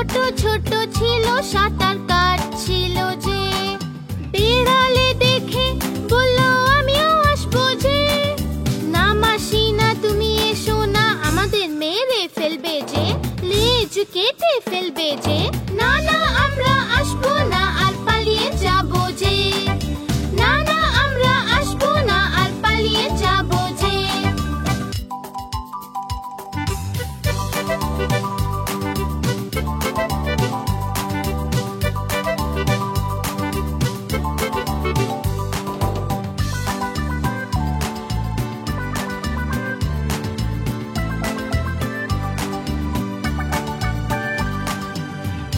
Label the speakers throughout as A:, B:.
A: ছোট ছোট ছিল সাঁতার কাটছিল যে, বিড়ালে দেখে বলল আমিও আসবো যে। না মাসি না তুমি এসো না, আমাদের মেরে ফেলবে যে, লেজ কেটে ফেলবে যে। না না আমরা আসবো না আর পালিয়ে যাবো যে। না না আমরা আসবো না আর পালিয়ে যাবো যে।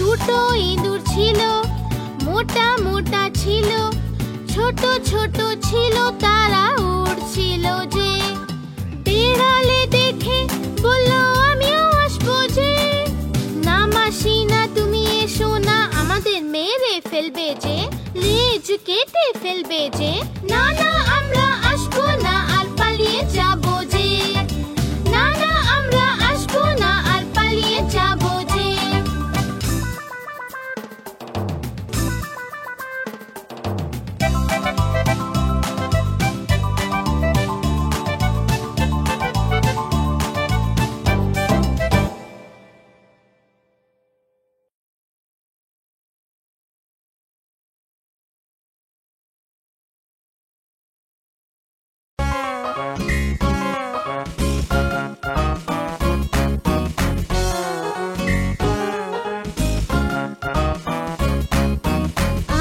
A: দুটো ইঁদুর ছিল, মোটা মোটা ছিল, ছোট ছোট ছিল, তারা উড়ছিল যে। বিড়ালে দেখে বলল আমিও আসবো যে। না মাসি না তুমি এসো না, আমাদের মেরে ফেলবে যে, লেজ কেটে ফেলবে যে। না না আমরা আসবো না আর পালিয়ে যাবো যে। না না আমরা আসবো না আর পালিয়ে যাবো যে।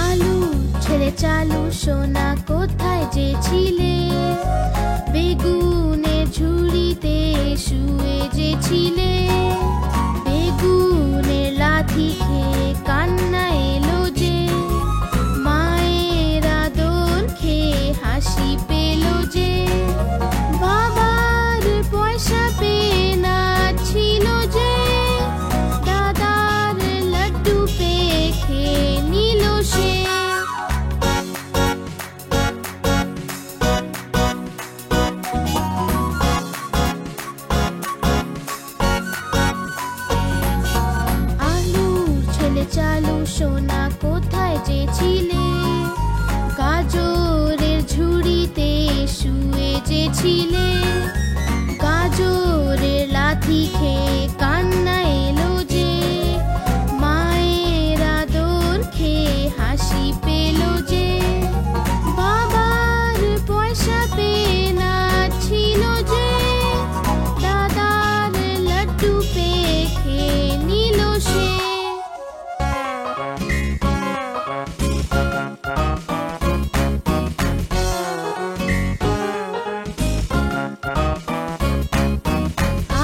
A: আলু ছেলে চালু সোনা কোথায় যে ছিলে, বেগুনের ঝুড়িতে শুয়ে যে ছিলে। বেগুনের লাথি খেয়ে কান্না এলো যে, মায়ের আদর খেয়ে হাসি পেল যে। বাবার পয়সা পেয়ে নাচছিল যে, দাদার লাড্ডু পেয়ে খেয়ে নিল সে। আলুর ছেলে চালু সোনা কোথায় যে ছিলে, গাজরের ঝুড়িতে শুয়ে যে ছিলে। গাজরের লাথি খেয়ে কান্না এলো যে, মায়ের আদর খেয়ে হাসি পেল যে। বাবার পয়সা পেয়ে নাচছিল যে, দাদার লাড্ডু পেয়ে খেয়ে নিল সে।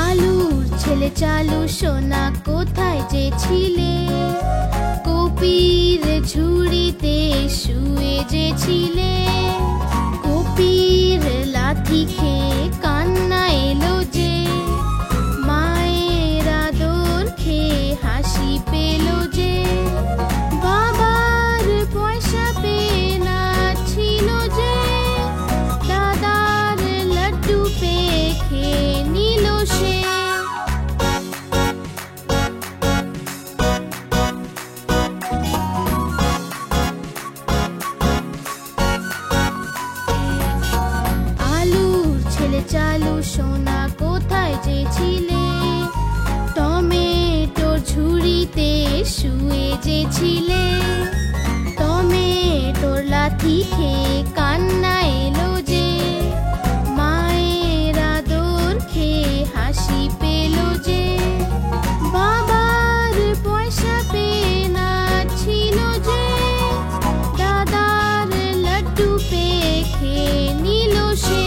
A: আলুর ছেলে চালু সোনা কোথায় যে ছিলে, কপির ঝুড়িতে শুয়ে যে ছিলে। কপির লাথি খেয়ে কান্না এলো যে, মায়ের আদর খেয়ে হাসি পেল যে। বাবার পয়সা পেয়ে নাচছিল যে, দাদার লাড্ডু পেয়ে খেয়ে নিল সে। আলুর ছেলে চালু সোনা কোথায় যে ছিলে, টমেটোর ঝুড়িতে শুয়ে যে ছিলে। টমেটোর লাথি খেয়ে কান্না এলো যে, মায়ের আদর খেয়ে হাসি পেল যে। বাবার পয়সা পেয়ে নাচছিল যে, দাদার লাড্ডু পেয়ে খেয়ে নিল সে।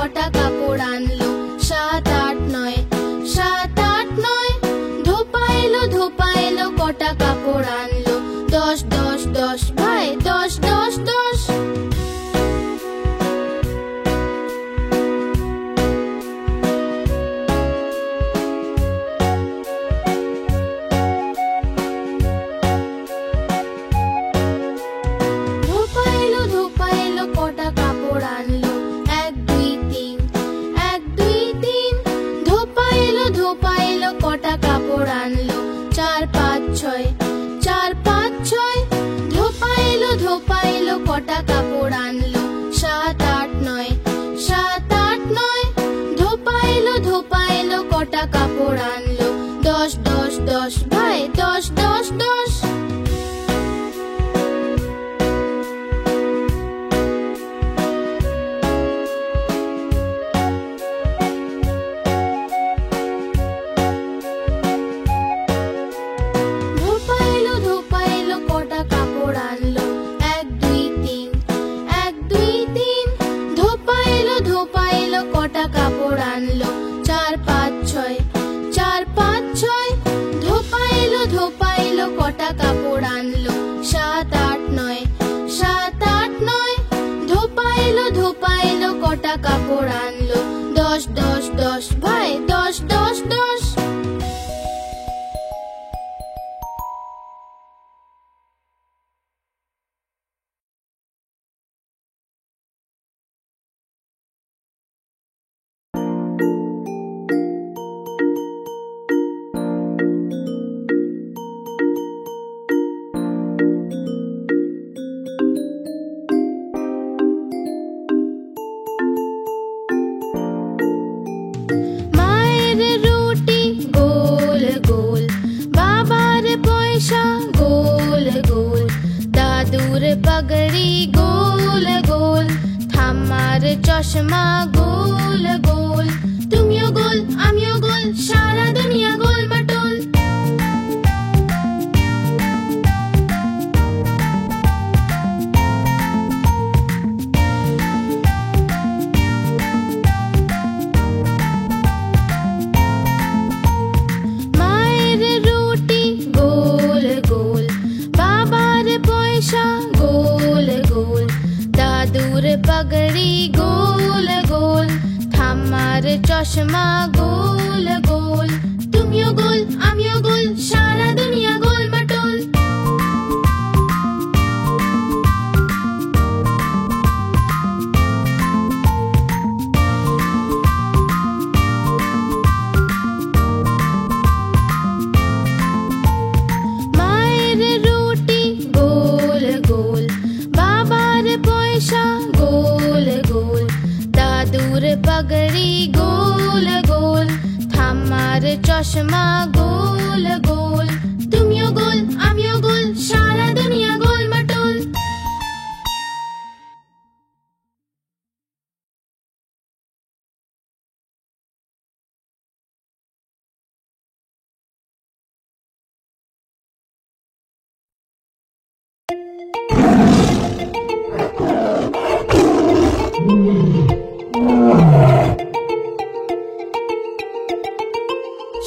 A: কটা কাপড় আনলো 7 8 9 7 8 9 ধোপা এলো কটা কাপড় আনলো 10 10 10 ভাই 10 10 10 ধোপা এলো কটা কাপড় আনলো 1 2 3 1 2 3 ধোপা এলো কটা কাপড় আনলো 4 5 6 4 5 6 ধোপা এলো কটা কাপড় আনলো 7 8 9 7 8 9 ধোপা এলো কটা কাপড় আনলো 10 10 10 ভাই 10 10 10 ধোপা এলো কটা কাপড় আনলো 1 2 3 1 2 3 ধোপা এলো কটা কাপড় আনলো 4 5 6 4 5 6 ধোপা এলো কটা কাপড় আনলো 7 8 9 7 8 9 ধোপা এলো কটা কাপড় আনলো 10 10 10 ভাই 10 10 10 মায়ের রুটি গোল গোল বাবার পয়সা গোল গোল দাদুর পাগড়ি গোল গোল ঠাম্মার চশমা গোল গোল তুমিও গোল আমিও গোল সারা দুনিয়া গোল বাটুল মায়ের রুটি গোল গোল বাবার পয়সা গোল গোল দাদুর পাগড়ি গোল গোল ঠাম্মার চশমা গোল গোল তুমিও গোল আমিও গোল সারা দুনিয়া গোল বাটুল মায়ের রুটি গোল গোল বাবার পয়সা গোল গোল দাদুর পাগড়ি গোল গোল ঠাম্মার চশমা গোল গোল তুমিও গোল আমিও গোল সারা দুনিয়া গোল বাটুল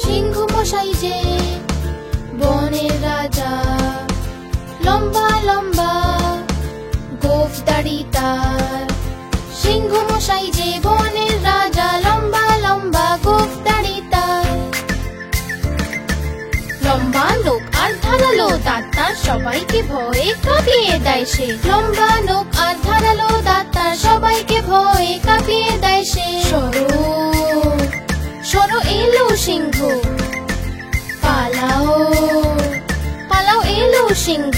A: সিংহ মশাই যে বনের রাজা লম্বা লম্বা গোঁফ দাড়ি তার সিংহ মশাই যে বনের রাজা লম্বা লম্বা গোঁফ দাড়ি তার লম্বা নোক আর ধারালো দাঁত তার সবাইকে ভয়ে কাঁপিয়ে দেয় সে লম্বা নোক আর ধারালো দাঁত তার সবাইকে ভয়ে কাঁপিয়ে দেয় সে সরো সরো এলো সিংহ পালাও পালাও এলো সিংহ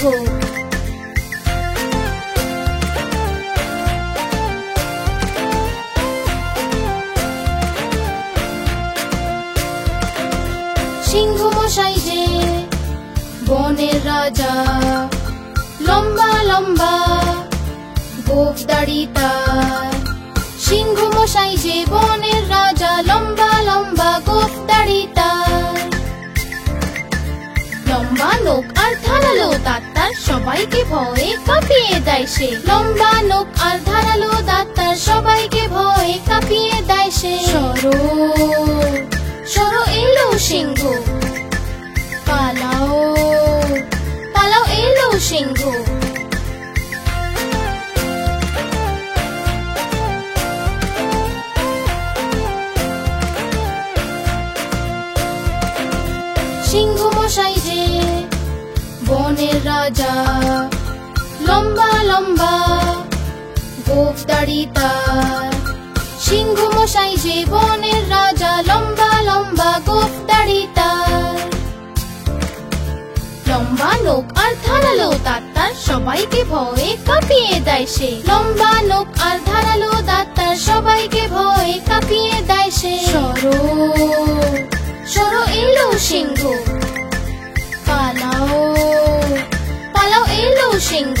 A: সিংহ মশাই যে বনের রাজা লম্বা লম্বা গোঁফ দাড়ি তার সিংহ মশাই যে বনের রাজা লম্বা লম্বা গোঁফ দাড়ি তার লম্বা নোক আর ধারালো দাঁত তার সবাইকে ভয়ে কাঁপিয়ে দেয় সে। লম্বা নখ আর ধারালো দাঁত তার সবাইকে ভয়ে কাঁপিয়ে দেয় সে। সরো সরো এলো সিংহ, পালাও পালাও এলো সিংহ। সিংহ মশাই যে বনের রাজা, লম্বা লম্বা গোঁফ দাড়ি তার। সিংহ মশাই যে বনের রাজা, লম্বা লম্বা গোঁফ দাড়ি তার। লম্বা নখ আর ধারালো দাঁত তার সবাইকে ভয়ে কাঁপিয়ে দেয় সে। লম্বা নখ আর ধারালো দাঁত তার সবাইকে ভয়ে কাঁপিয়ে দেয় সে। সরো সরো এলো সিংহ, পালাও পালাও এলো সিংহ।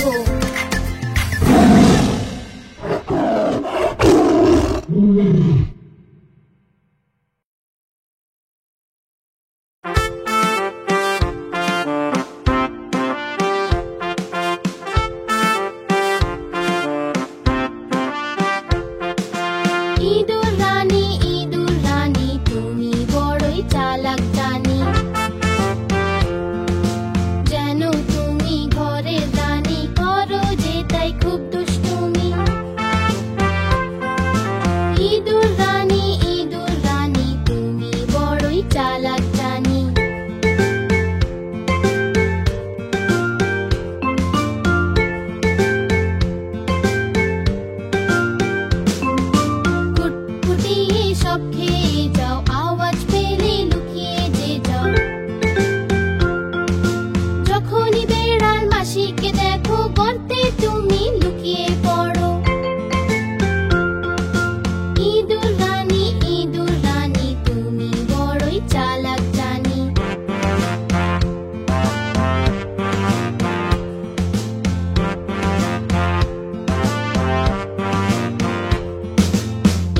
A: ইঁদুর রানী তুমি বড়ই চালাক জানি, যেন তুমি ঘরের রানী, করো যে তাই খুব দুষ্টুমি। ইঁদুর রানী তুমি বড়ই চালাক জানি। কুটকুটিয়ে সব খেয়ে যাও, আওয়াজ পেলে লুকিয়ে যে যাও। যখনই বেড়াল মাসিকে দেখো, গর্তে তুমি লুকিয়ে পড়ো। ইঁদুর রানী তুমি বড়ই চালাক জানি।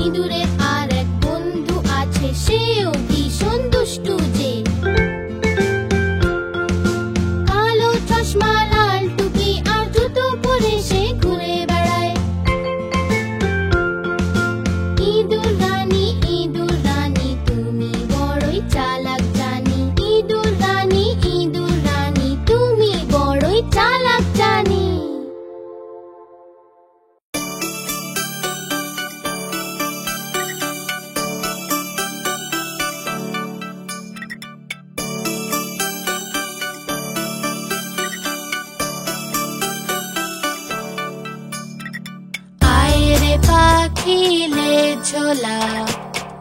A: ইঁদুরের আর এক বন্ধু আছে, সেও ভীষণ দুষ্টু যে। কালো চশমা লাল টুপি আর জুতো পরে সে ঘুরে বেড়ায়। ইঁদুর রানী তুমি বড়ই চালাক জানি। ইঁদুর রানী তুমি বড়ই চালাক জানি। আয় রে পাখি লে ঝোলা,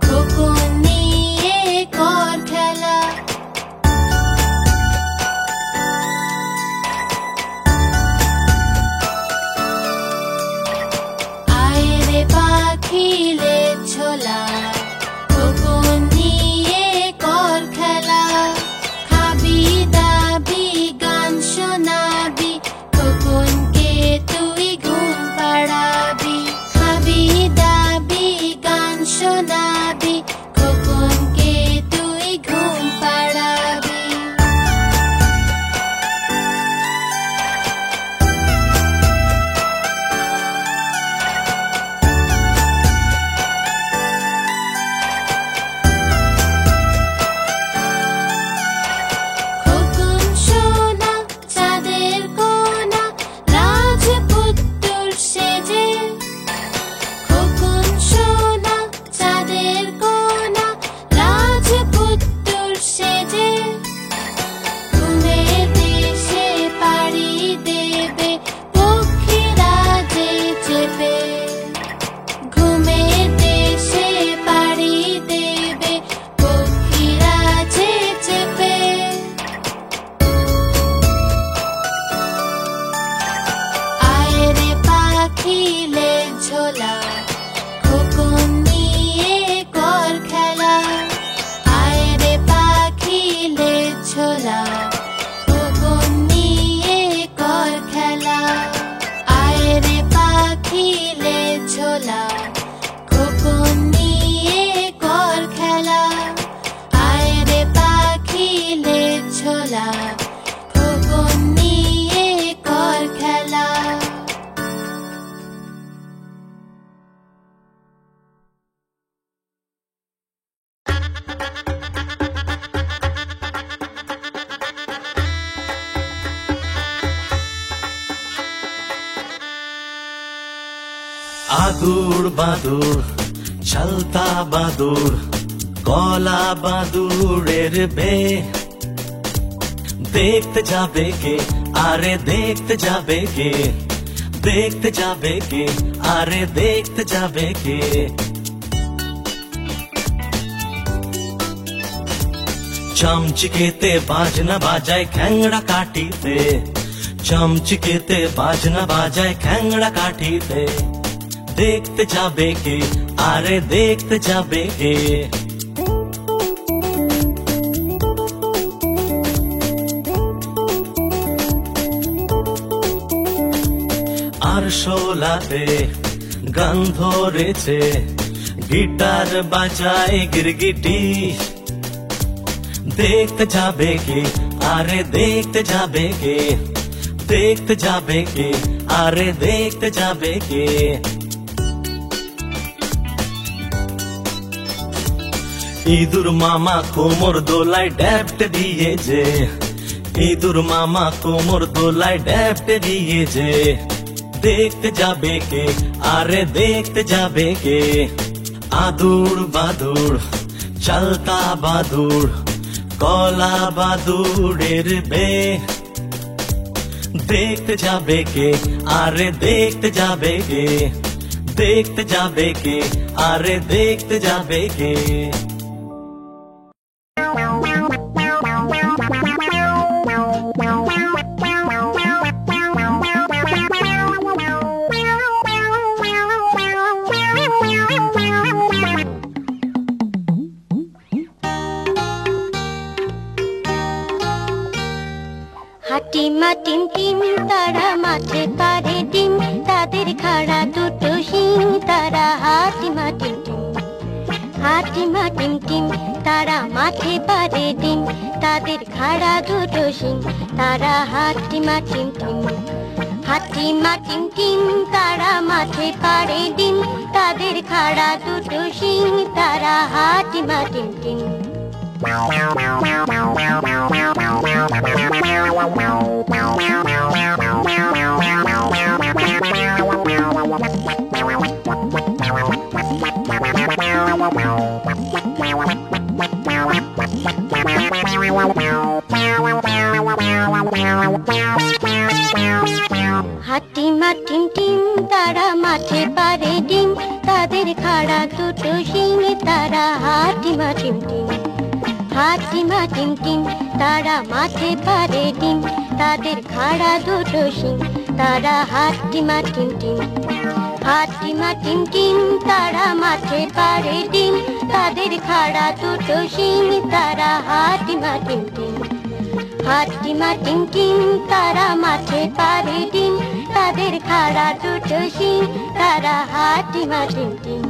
A: খোকন নিয়ে কর খেলা। আয় রে পাখি লে ঝোলা, খোকন নিয়ে কর খেলা। খাবি দাবি গান শোনাবি, খোকনকে তুই ঘুম পাড়াবি। খাবি দাবি গান শোনাবি, খোকনকে তুই ঘুম পাড়াবি। খোকন সোনা চাঁদের কোনা, রাজপুত্তুর সেজে। খোকন সোনা চাঁদের কোনা,
B: आदूर बादूर चलता बादूर गला बादूरेर বে देखते जाबे के आरे देखते जाबे के देखते जाबे के आरे देखते जाबे के चमचिकेते बाजना बाजाय খ্যাংড়া কাঠিতে चमचिकेते बाजना बाजाय খ্যাংড়া काठीते देखते जाबे के आरे देखते जाबे के আর শোলাতে গান ধরেছে গিটার বাজায় গিরগিটি देखते जाबे के आरे देखते जाबे के देखते जाबे के आरे देखते जाबे के ইঁদুর মামা কোমর দোলায় ড্যাপটে দিয়েছে ইঁদুর মামা কোমর দোলায় ড্যাপটে দিয়েছে देखते जाबे के आरे देखते जाबे के आदूर बादूर चलता बादूर कला बादूरेर বে देखते जाबे के आरे देखते जाबे के देखते जाबे के आरे देखते जाबे के
A: হাটিমা টিম টিম তারা মাঠে পারে ডিম তাদের খাড়া দুটো শিং তারা হাটিমা টিম টিম হাটিমা টিম টিম তারা মাঠে পারে ডিম তাদের খাড়া দুটো শিং তারা হাটিমা টিম টিম হাটিমা টিম টিম তারা মাঠে পারে ডিম তাদের খাড়া দুটো শিং তারা হাটিমা টিম টিম হাটিমা টিম টিম তারা মাঠে পারে ডিম তাদের খাড়া দুটো শিং তারা হাটিমা টিম টিম হাটিমা টিম টিম তারা মাঠে পারে ডিম তাদের খাড়া দুটো শিং তারা হাটিমা টিম টিম হাটিমা টিম টিম তারা মাঠে পারে ডিম তাদের খাড়া দুটো শিং তারা হাটিমা টিম টিম হাটিমা টিম টিম তারা মাঠে পারে ডিম তাদের খাড়া দুটো শিং তারা হাটিমা টিম টিম